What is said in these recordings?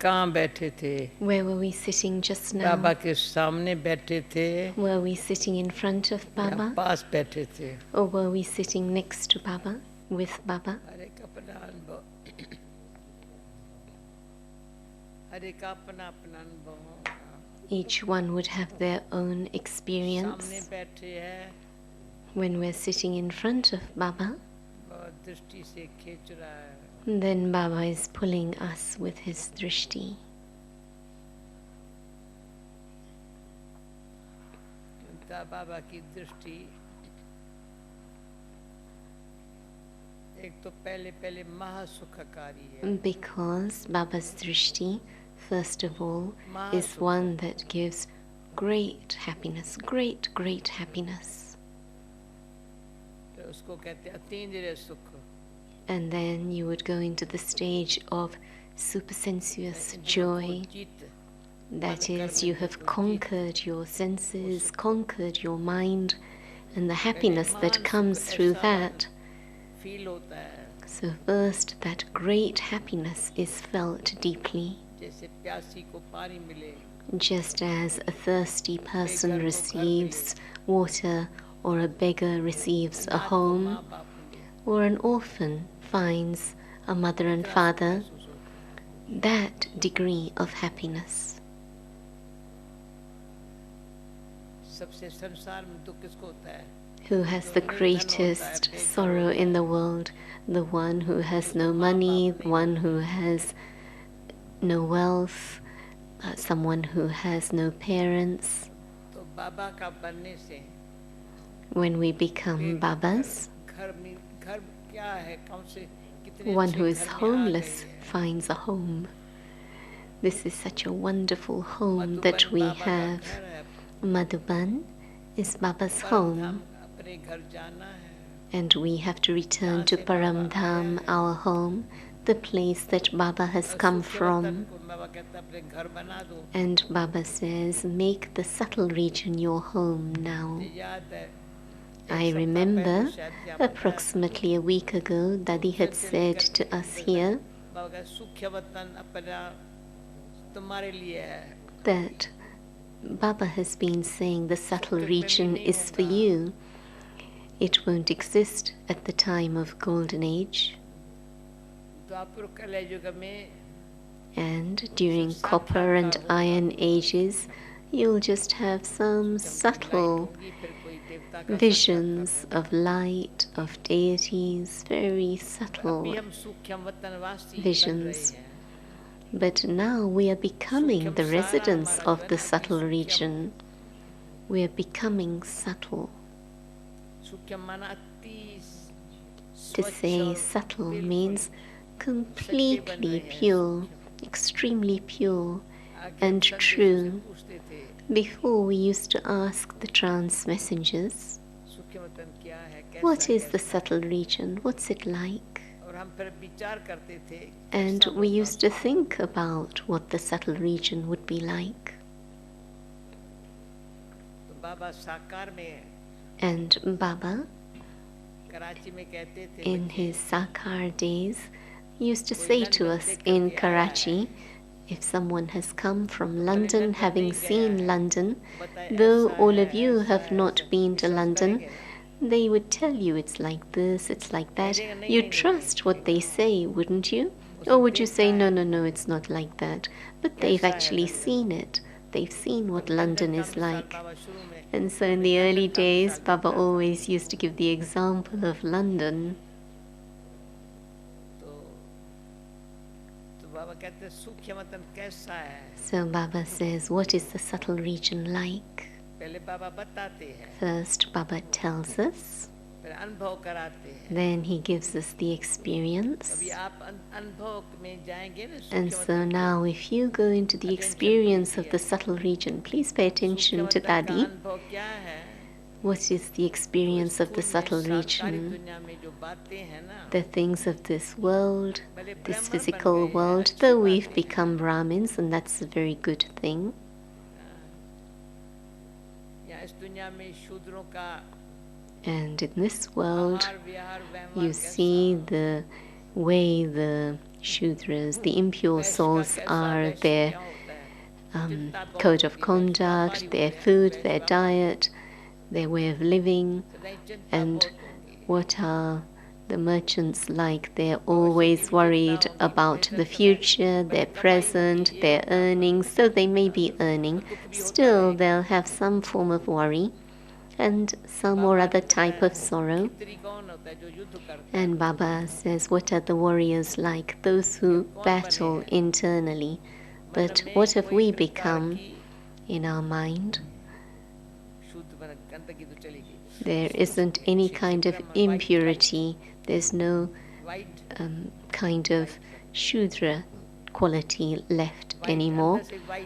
कहाँ बैठे थे? Where were we sitting just now? बाबा के सामने बैठे थे? Were we sitting in front of Baba? या पास बैठे थे? Or were we sitting next to Baba, with Baba? हर एक अपना अनुभव, हर एक अपना अपना अनुभव। Each one would have their own experience. सामने बैठे हैं, When we're sitting in front of Baba, बहुत दृष्टि से खींच रहा है। then Baba is pulling us with his drishti. बाबा की दृष्टि एक तो पहले पहले महासुखकारी है। Because Baba's drishti, first of all, is one that gives great happiness, great happiness. तो उसको कहते हैं अतीन्द्रिय सुख। And then you would go into the stage of supersensuous joy. That is, you have conquered your senses, conquered your mind, and the happiness that comes through that. So first, that great happiness is felt deeply. Just as a thirsty person receives water, or a beggar receives a home, or an orphan finds a mother and father, that degree of happiness. Who has the greatest sorrow in the world? The one who has no money, the one who has no wealth, someone who has no parents. When we become Babas, one who is homeless finds a home. This is such a wonderful home that we have. Madhuban is Baba's home, and we have to return to Param Dham, our home, the place that Baba has come from. And Baba says, make the subtle region your home now. I remember approximately a week ago, Dadi had said to us here that Baba has been saying the subtle region is for you. It won't exist at the time of Golden Age. And during Copper and Iron Ages, you'll just have some subtle visions of light, of deities, very subtle visions. But now we are becoming the residents of the subtle region. We are becoming subtle. To say subtle means completely pure, extremely pure and true. Before we used to ask the trance messengers, what is the subtle region? What's it like? And we used to think about what the subtle region would be like. And Baba, in his Sakar days, used to say to us in Karachi, if someone has come from London, having seen London, though all of you have not been to London, they would tell you it's like this, it's like that. You'd trust what they say, wouldn't you? Or would you say, no, it's not like that? But they've actually seen it. They've seen what London is like. And so in the early days, Baba always used to give the example of London. So Baba says, what is the subtle region like? First, Baba tells us, then he gives us the experience. And so now if you go into the experience of the subtle region, please pay attention to Dadi. What is the experience of the subtle region? The things of this world, this physical world, though we've become Brahmins, and that's a very good thing. And in this world, you see the way the Shudras, the impure souls, are, their code of conduct, their food, their diet, their way of living, and what are the merchants like. They're always worried about the future, their present, their earnings. Though they may be earning, still they'll have some form of worry and some or other type of sorrow. And Baba says, what are the warriors like? Those who battle internally. But what have we become in our mind? There isn't any kind of impurity. There's no kind of Shudra quality left anymore,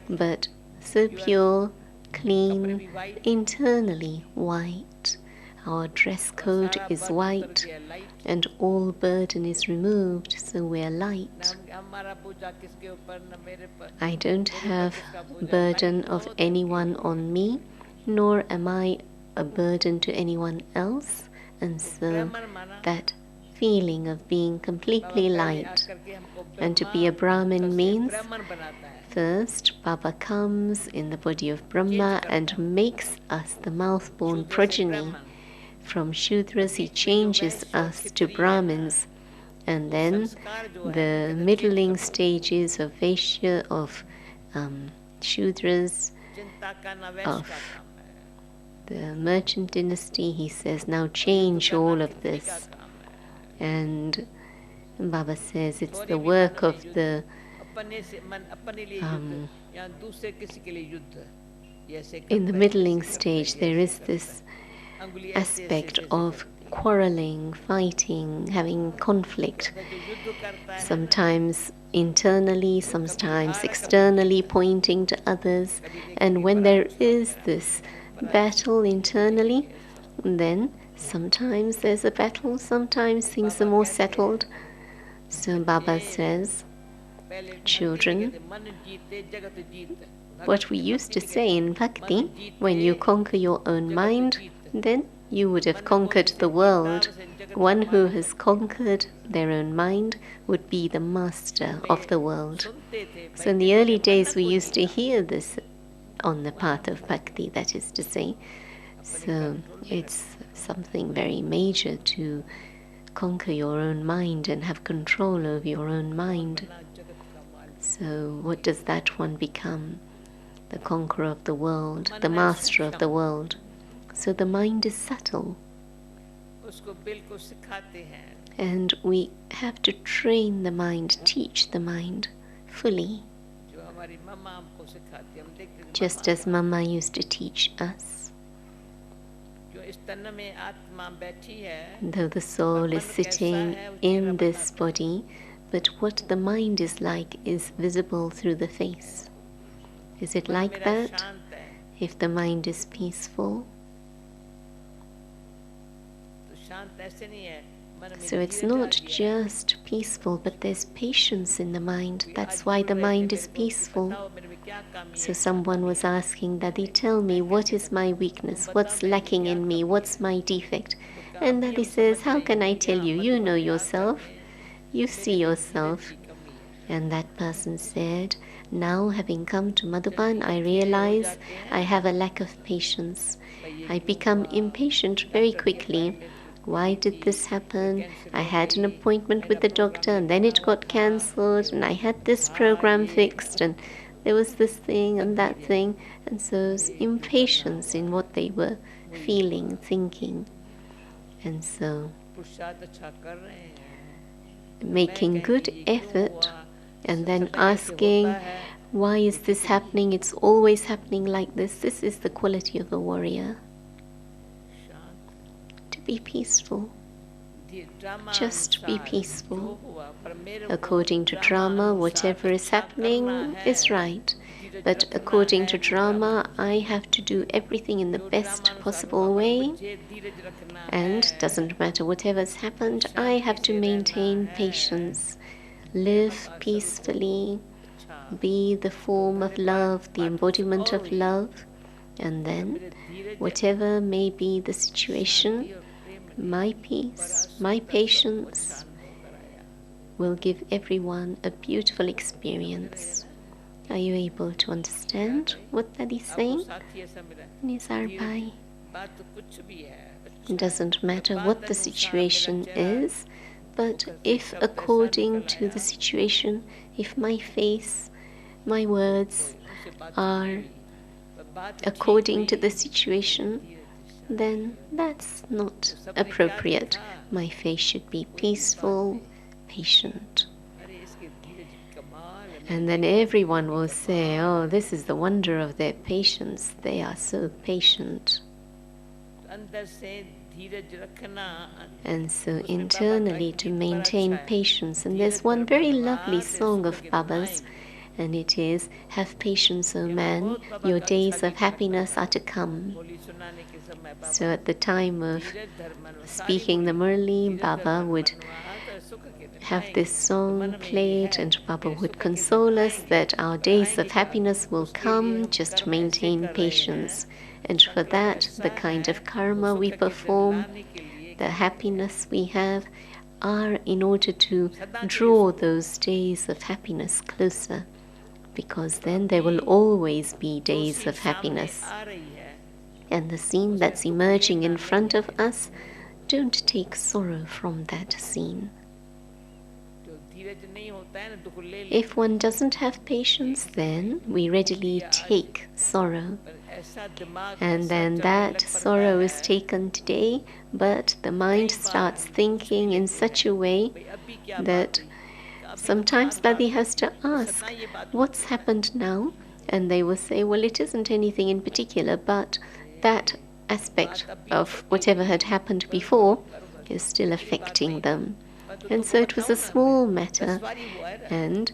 but so pure, clean, internally white. Our dress code is white, and all burden is removed, so we're light. I don't have burden of anyone on me, nor am I a burden to anyone else, and so that feeling of being completely light. And to be a Brahmin means, first, Baba comes in the body of Brahma and makes us the mouth-born progeny. From Shudras he changes us to Brahmins, and then the middling stages of Vaishya, of Shudras, of the merchant dynasty, he says, now change all of this. And Baba says it's the work of the in the middling stage there is this aspect of quarreling, fighting, having conflict, sometimes internally, sometimes externally, pointing to others. And when there is this battle internally, then sometimes there's a battle, sometimes things are more settled. So Baba says, children, what we used to say in Bhakti, when you conquer your own mind, then you would have conquered the world. One who has conquered their own mind would be the master of the world. So in the early days we used to hear this on the path of Bhakti, that is to say. So it's something very major to conquer your own mind and have control over your own mind. So what does that one become? The conqueror of the world, the master of the world. So the mind is subtle. And we have to train the mind, teach the mind fully. Just as Mama used to teach us. Though the soul is sitting in this body, but what the mind is like is visible through the face. Is it like that? If the mind is peaceful? So it's not just peaceful, but there's patience in the mind. That's why the mind is peaceful. So someone was asking, Dadi, tell me, what is my weakness? What's lacking in me? What's my defect? And Dadi says, how can I tell you? You know yourself. You see yourself. And that person said, now having come to Madhuban, I realize I have a lack of patience. I become impatient very quickly. Why did this happen? I had an appointment with the doctor and then it got cancelled, and I had this program fixed and there was this thing and that thing. And so it was impatience in what they were feeling, thinking. And so making good effort and then asking, why is this happening? It's always happening like this. This is the quality of a warrior. To be peaceful. Just be peaceful. According to drama, whatever is happening is right. But according to drama, I have to do everything in the best possible way. And doesn't matter whatever's happened, I have to maintain patience. Live peacefully. Be the form of love, the embodiment of love. And then, whatever may be the situation, my peace, my patience, will give everyone a beautiful experience. Are you able to understand what Dadi is saying? Nizar Bhai, it doesn't matter what the situation is, but if according to the situation, if my face, my words are according to the situation, then that's not appropriate. My face should be peaceful, patient. And then everyone will say, oh, this is the wonder of their patience. They are so patient. And so internally to maintain patience. And there's one very lovely song of Baba's, and it is, have patience, O man, your days of happiness are to come. So at the time of speaking the Murli, Baba would have this song played, and Baba would console us that our days of happiness will come, just maintain patience. And for that, the kind of karma we perform, the happiness we have, are in order to draw those days of happiness closer, because then there will always be days of happiness. And the scene that's emerging in front of us, don't take sorrow from that scene. If one doesn't have patience, then we readily take sorrow. And then that sorrow is taken today, but the mind starts thinking in such a way that sometimes Dadi has to ask, what's happened now? And they will say, well, it isn't anything in particular, but that aspect of whatever had happened before is still affecting them. And so it was a small matter, and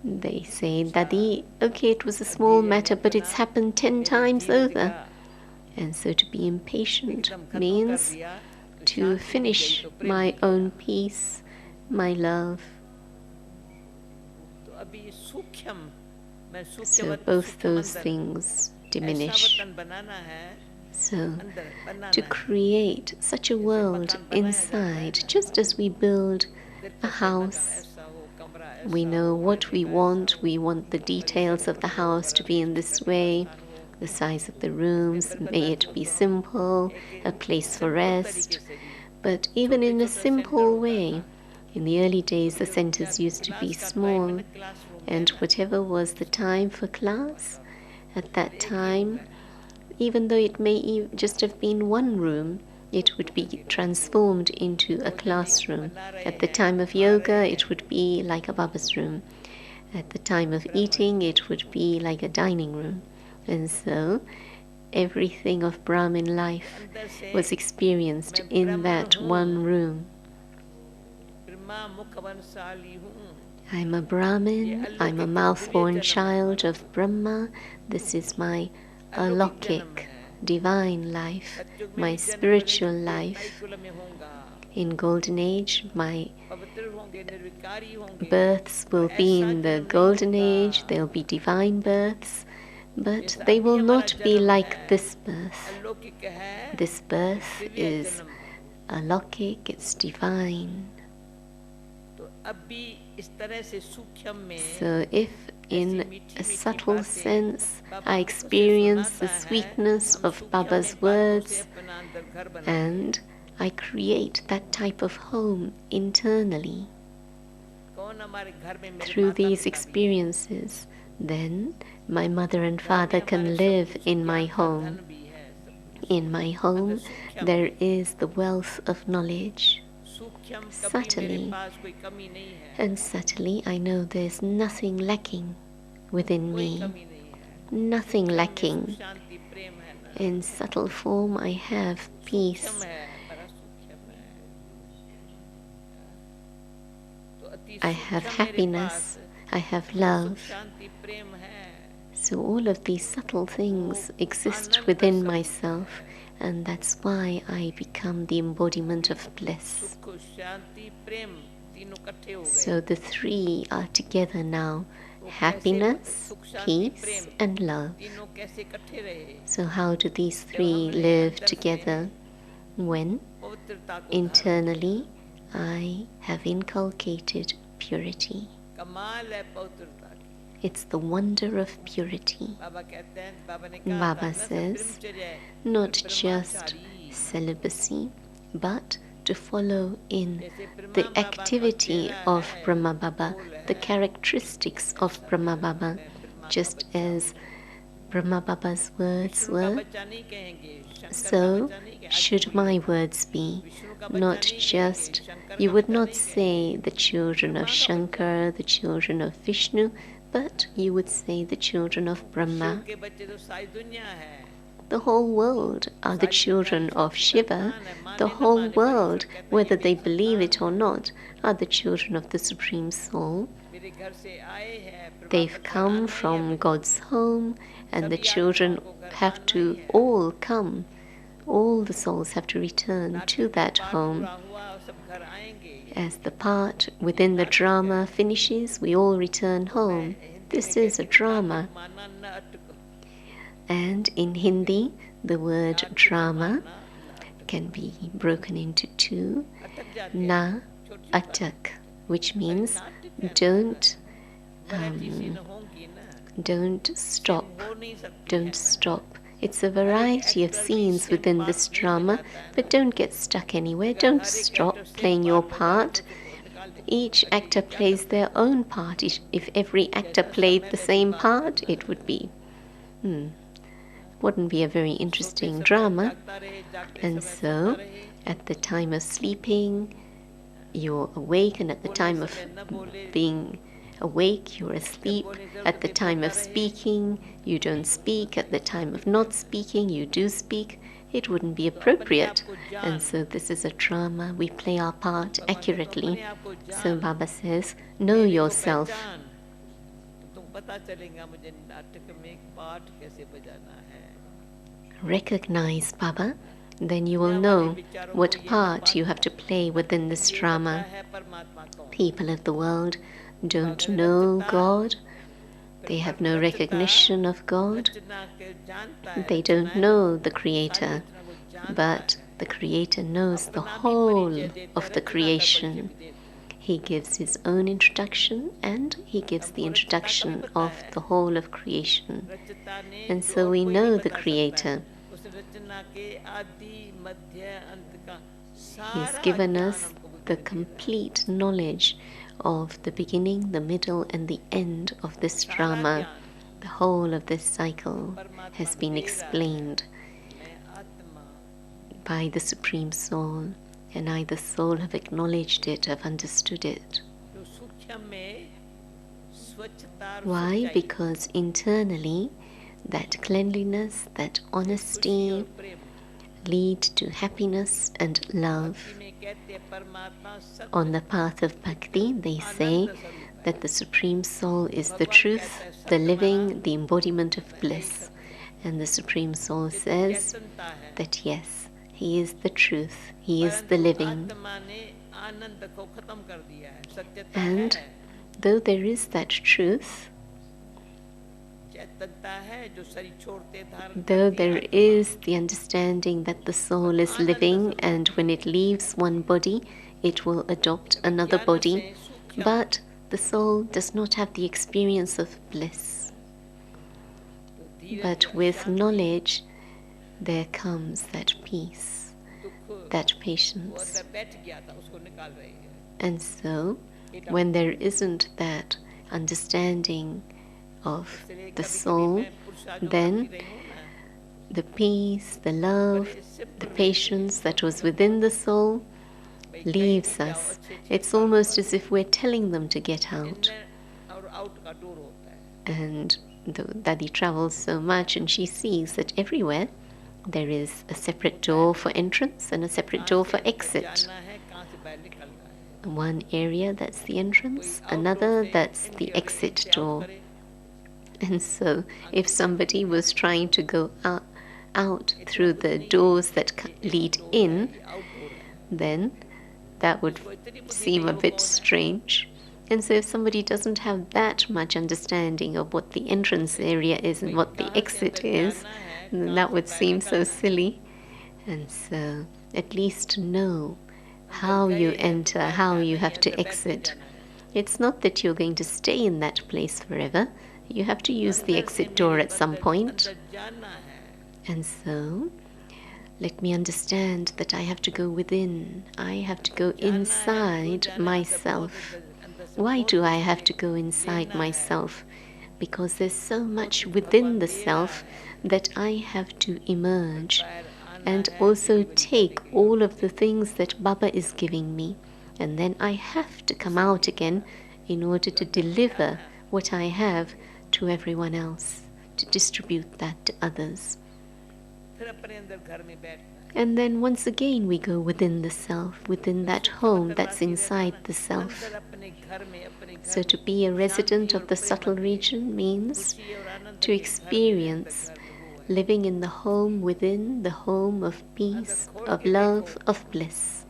they say, Dadi, okay, it was a small matter, but it's happened 10 times over. And so to be impatient means to finish my own peace, my love. So both those things diminish. So to create such a world inside, just as we build a house, we know what we want the details of the house to be in this way, the size of the rooms, may it be simple, a place for rest. But even in a simple way, in the early days the centers used to be small, and whatever was the time for class, at that time, even though it may just have been one room, it would be transformed into a classroom. At the time of yoga, it would be like a Baba's room. At the time of eating, it would be like a dining room. And so, everything of Brahmin life was experienced in that one room. I'm a Brahmin, I'm a mouth-born child of Brahma. This is my alokik, divine life, my spiritual life. In Golden Age, my births will be in the Golden Age, they'll be divine births, but they will not be like this birth. This birth is alokik, it's divine. So if in a subtle sense I experience the sweetness of Baba's words and I create that type of home internally through these experiences, then my mother and father can live in my home. In my home there is the wealth of knowledge. Subtly, and subtly I know there's nothing lacking within me, nothing lacking. In subtle form I have peace. I have happiness, I have love. So all of these subtle things exist within myself, and that's why I become the embodiment of bliss. So the three are together now: happiness, peace, and love. So how do these three live together? When internally I have inculcated purity. कमाल है पवित्रता की। It's the wonder of purity. बाबा कहते हैं, बाबा ने कहा था Baba ना, सब says, ब्रह्मचर्य है, not पर just Brahmachari. celibacy, but to follow in जैसे ब्रह्मा the बाबा का activity चेहरा of है, Brahma Baba, फूल the है, characteristics of Brahma Baba, Brahma का just बच्चा as Brahma Baba's words Vishnu का were, बच्चा नहीं कहेंगे, शंकर का so बच्चा नहीं कहेंगे, should आज my पूरी words be. विष्णु का बच्चा Not नहीं just, कहेंगे, शंकर you का would बच्चा not नहीं say कहेंगे, the children of ब्रह्मा का बच्चा Shankar, the children of Vishnu, but you would say the children of Shiv Brahma. के बच्चे तो सारी दुनिया है, The whole world are the children of Shiva. The whole world, whether they believe it or not, are the children of the Supreme Soul. मेरे घर से आए हैं, They've come from God's home, and the children have to all come. All the souls have to return to that home. As the part within the drama finishes, we all return home. This is a drama. And in Hindi, the word drama can be broken into two. Na atak, which means don't stop. Don't stop. It's a variety of scenes within this drama, but don't get stuck anywhere. Don't stop playing your part. Each actor plays their own part. If every actor played the same part, it would be wouldn't be a very interesting drama. And so, at the time of sleeping, you're awake, and at the time of being awake, you're asleep. At the time of speaking, you don't speak. At the time of not speaking, you do speak. It wouldn't be appropriate. And so this is a drama. We play our part accurately. So Baba says, know yourself. Recognize Baba, then you will know what part you have to play within this drama. People of the world don't know God. They have no recognition of God. They don't know the Creator, but the Creator knows the whole of the creation. He gives his own introduction, and he gives the introduction of the whole of creation. And so we know the Creator. He's given us the complete knowledge of the beginning, the middle, and the end of this drama. The whole of this cycle has been explained by the Supreme Soul, and I, the Soul, have acknowledged it, have understood it. Why? Because internally, that cleanliness, that honesty lead to happiness and love. On the path of bhakti, they say that the Supreme Soul is the truth, the living, the embodiment of bliss. And the Supreme Soul says that yes, He is the truth, He is the living. And though there is that truth, though there is the understanding that the soul is living, and when it leaves one body, it will adopt another body, but the soul does not have the experience of bliss. But with knowledge, there comes that peace, that patience. And so, when there isn't that understanding of the soul, then the peace, the love, the patience that was within the soul leaves us. It's almost as if we're telling them to get out. And Dadi travels so much, and she sees that everywhere there is a separate door for entrance and a separate door for exit. One area, that's the entrance, another, that's the exit door. And so, if somebody was trying to go out through the doors that lead in, then that would seem a bit strange. And so if somebody doesn't have that much understanding of what the entrance area is and what the exit is, then that would seem so silly. And so at least know how you enter, how you have to अंदर बैठ के exit. जाना है। It's not that you're going to stay in that place forever. You have to use the अंदर से exit door मेरे at some point. अंदर जाना है। And so, let me understand that I have to go within. I have to go inside myself. Why do I have to go inside myself? Because there's so much within the self that I have to emerge and also take all of the things that Baba is giving me. And then I have to come out again in order to deliver what I have to everyone else, to distribute that to others. फिर अपने अंदर घर में बैठना है। And then once again we go within the self, within that home that's inside the self. अंदर अपने घर में अपने घर So to be a resident of the subtle region means खुशी और आनंद to experience living in the home within, the home of peace, of love, of bliss.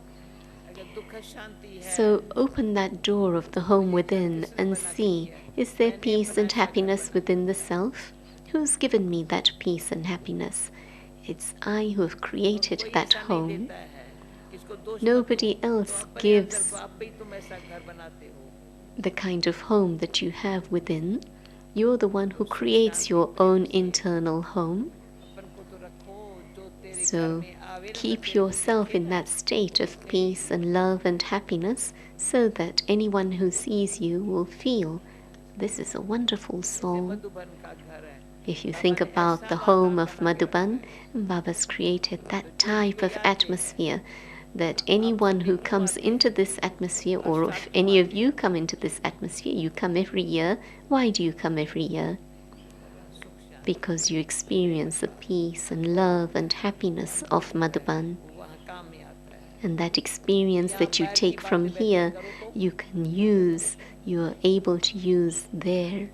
अगर दुख शांति है So open that door of the home within and see, is there peace and happiness within the self? Who's given me that peace and happiness? It's I who have created कोई that ऐसा नहीं home. देता है, इसको दोष मत Nobody दो, else तो अपने gives अंदर आप ही तुम ऐसा घर बनाते हो। the kind of home that you have within. You're the one who creates your own internal home. अपन को तो रखो जो तेरे घर So में आवे ना keep तेरे yourself in दिखेगा। that state of peace and love and happiness so that anyone who sees you will feel this is a wonderful जैसे soul. मधुबन का घर है। If you think about the home of Madhuban, Baba's created that type of atmosphere that anyone who comes into this atmosphere, or if any of you come into this atmosphere, you come every year. Why do you come every year? Because you experience the peace and love and happiness of Madhuban. वहाँ काम में आता है। And that experience that you take from here, you can use, you are able to use there.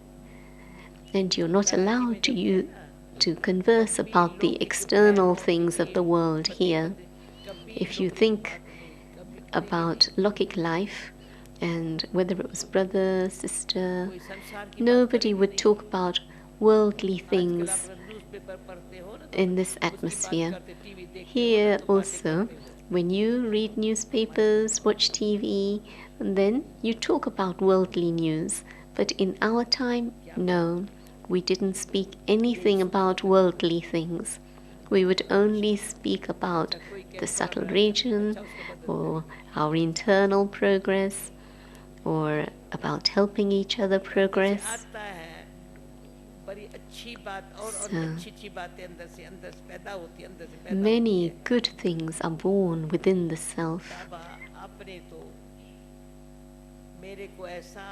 And you're not allowed to converse about the external things of the world here. If you think about Lokik life, and whether it was brother, sister, कोई संसार की nobody would talk about worldly आजकल things आप newspaper पढ़ते हो ना तो in this उसकी बात atmosphere. करते टीवी देखते हो Here ना तो बातें also, करते हो। when you read newspapers, watch TV, and then you talk about worldly news. But in our time, no, we didn't speak anything about worldly things. We would only speak about the subtle region, or our internal progress, or about helping each other progress. आता है बड़ी अच्छी बात और So, अच्छी बातें अंदर से पैदा होती है अंदर से पैदा होती Many है। good things are born within the self. बाबा आपने तो मेरे को ऐसा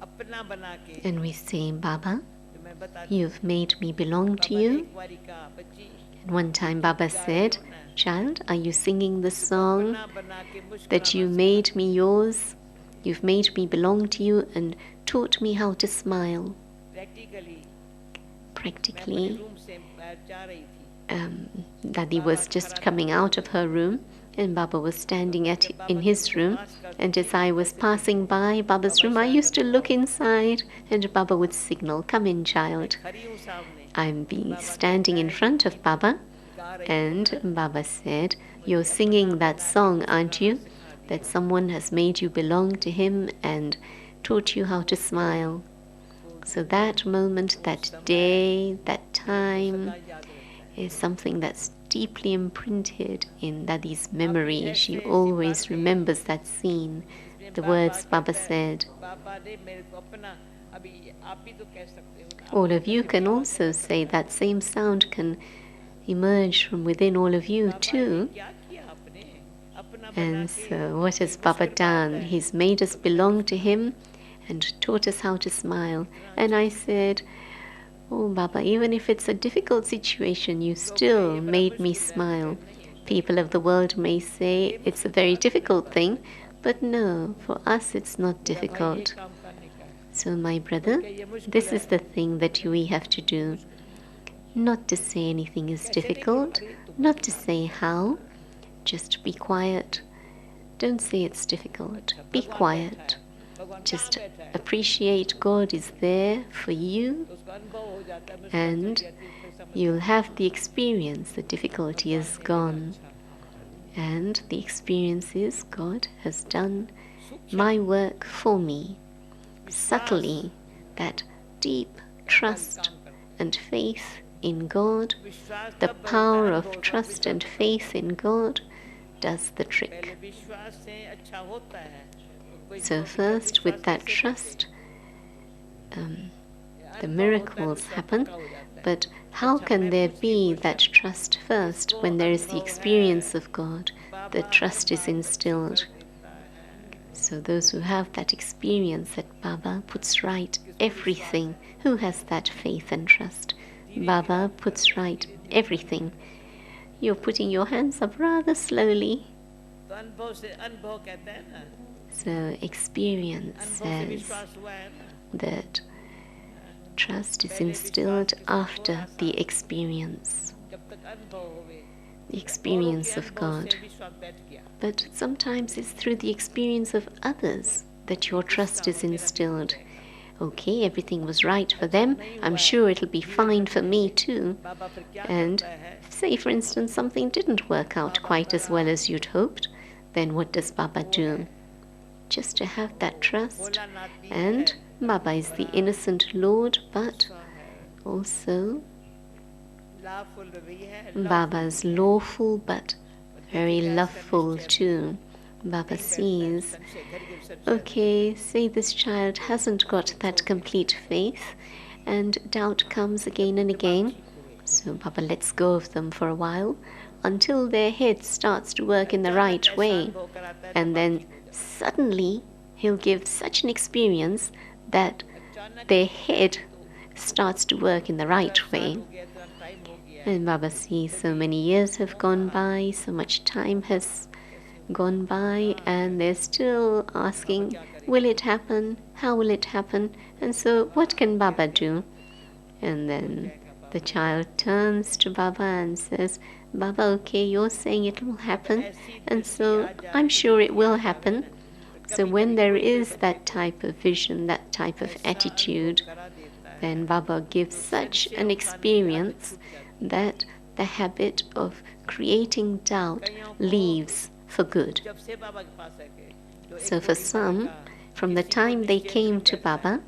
अपना बना के And we say, Baba, जो मैं बताती you've made me belong to बाबा ने you. एक बारी कहा बच्ची And one time Baba said, Child, are you singing the song अपना बना के that you मुस्कुराना made me yours? You've made me belong to you and taught me how to smile. Practically मैं अपने Practically, रूम से बाहर जा रही थी Dadi was just coming out of her room and Baba was standing in his room. And as I was passing by Baba's room, I used to look inside and Baba would signal, Come in, child. खड़ी हूँ सामने I'm be standing in front of Baba. गा रही And Baba said, You're singing that song, aren't you? That someone has made you belong to him and taught you how to smile. So that moment, that day, that time याद रहता है। is something that's deeply imprinted in Dadi's memory. She always remembers that scene, the words Baba said. बाबा ने मेरे को अपना अभी आप भी तो कह सकते हो ना, All of you can also say that same sound can emerge from within all of you too. क्या किया आपने अपना बना And के so, what has Baba done? He's made us belong to him and taught us how to smile. And I said, Oh, Baba, even if it's a difficult situation, you still made me smile. People of the world may say it's a very difficult thing, but no, for us it's not difficult. काम करने का है। So, my brother, this is the thing that we have to do. Not to say anything is difficult, not to say how, just be quiet. Don't say it's difficult. Be quiet. भगवान Just कहाँ बैठा है appreciate God is there for you, तो उसका अनुभव हो जाता है मुस्कुराहट and चढ़ जाती है, फिर समझ you'll have the experience, the difficulty is gone. And the experience is God has done my work for me. Subtly, that deep trust and faith in God, the power of trust and faith in God does the trick. So first, with that trust, the miracles happen. But how can there be that trust first when there is the experience of God? The trust is instilled. So those who have that experience that Baba puts right everything, who has that faith and trust? Baba puts right everything. You're putting your hands up rather slowly. So experience says that trust is instilled after the experience of God. But sometimes it's through the experience of others that your trust is instilled. Okay, everything was right for them. I'm sure it'll be fine for me too. And say, for instance, something didn't work out quite as well as you'd hoped, then what does Baba do? Just to have that trust. And Baba is the innocent Lord, but also Baba's lawful but very loveful too. Baba sees, okay, say this child hasn't got that complete faith and doubt comes again and again. So Baba lets go of them for a while until their head starts to work in the right way. And then suddenly he'll give such an experience that their head starts to work in the right way. And Baba sees so many years have gone by, so much time has gone by, and they're still asking, will it happen? How will it happen? And so what can Baba do? And then the child turns to Baba and says, Baba, okay, you're saying it will happen, and so I'm sure it will happen. So when there is that type of vision, that type of attitude, then Baba gives such an experience that the habit of creating doubt leaves for good. So for some, from the time they came to Baba,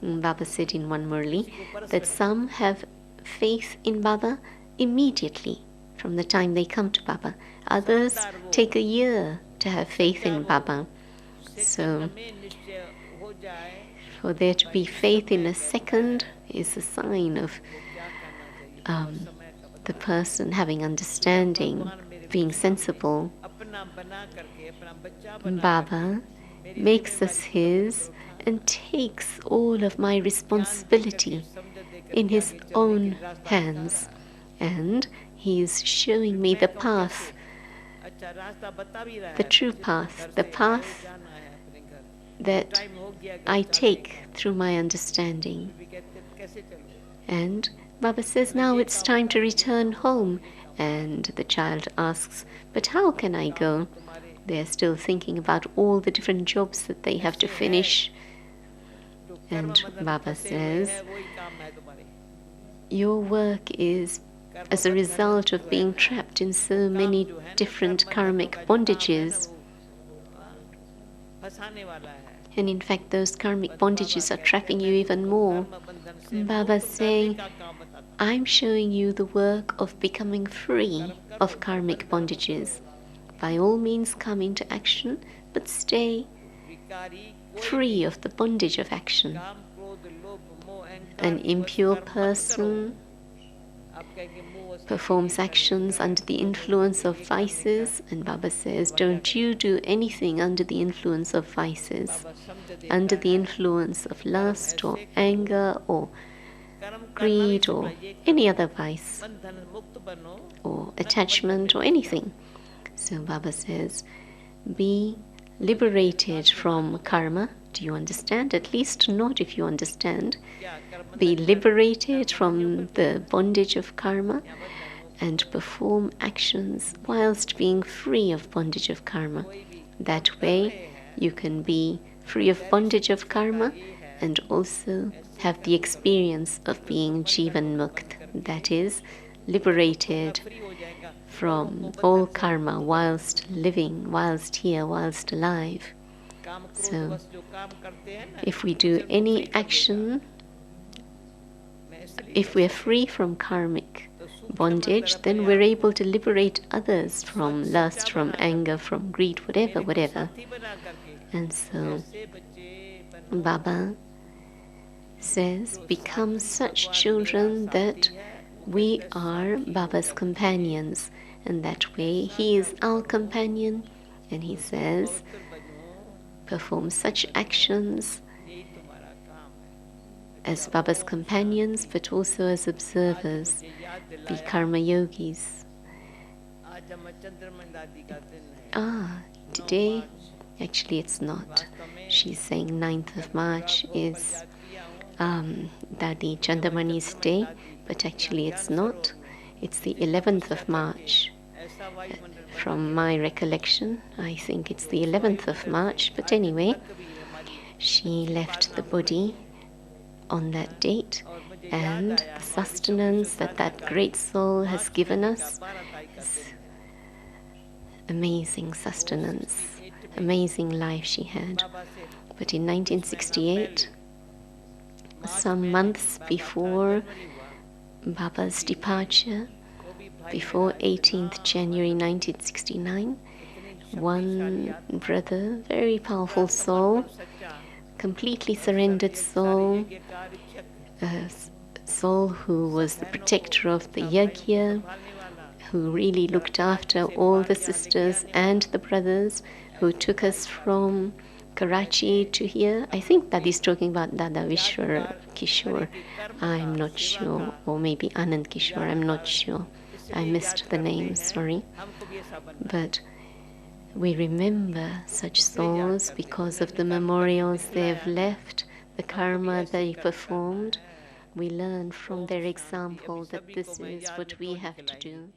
Baba said in one Murli, that some have faith in Baba immediately from the time they come to Baba. Others take a year to have faith in Baba. So for there to be faith in a second is a sign of the person having understanding, being sensible. Baba makes us his and takes all of my responsibility in his own hands. And he is showing me the path, the true path, the path that I take through my understanding. And Baba says, now it's time to return home. And the child asks, but how can I go? They're still thinking about all the different jobs that they have to finish. And Baba says, your work is as a result of being trapped in so many different karmic bondages. And in fact, those karmic bondages are trapping you even more. Baba is saying, I'm showing you the work of becoming free of karmic bondages. By all means, come into action, but stay free of the bondage of action. An impure person performs actions under the influence of vices, and Baba says, don't you do anything under the influence of vices, under the influence of lust or anger or greed or any other vice or attachment or anything. So Baba says, be liberated from karma. Do you understand? At least not if you understand. Be liberated from the bondage of karma and perform actions whilst being free of bondage of karma. That way you can be free of bondage of karma and also have the experience of being Jivan Mukt, that is, liberated from all karma whilst living, whilst here, whilst alive. So, if we do any action, if we're free from karmic bondage, then we're able to liberate others from lust, from anger, from greed, whatever. And so, Baba says, become such children that we are Baba's companions. And that way, he is our companion. And he says, perform such actions as Baba's companions, but also as observers, the karma yogis. Today, actually it's not. She's saying 9th of March is Dadi Chandamani's day, but actually it's not. It's the 11th of March. From my recollection, I think it's the 11th of March, but anyway, she left the body on that date, and the sustenance that that great soul has given us is amazing sustenance, amazing life she had. But in 1968, some months before Baba's departure, before 18th January 1969, one brother, very powerful soul, completely surrendered soul, a soul who was the protector of the yajna, who really looked after all the sisters and the brothers, who took us from Karachi to here. I think that he's talking about Dada Vishwar Kishore. I'm not sure. Or maybe Anand Kishore. I'm not sure. I missed the name, sorry. But we remember such souls because of the memorials they have left, the karma they performed. We learn from their example that this is what we have to do.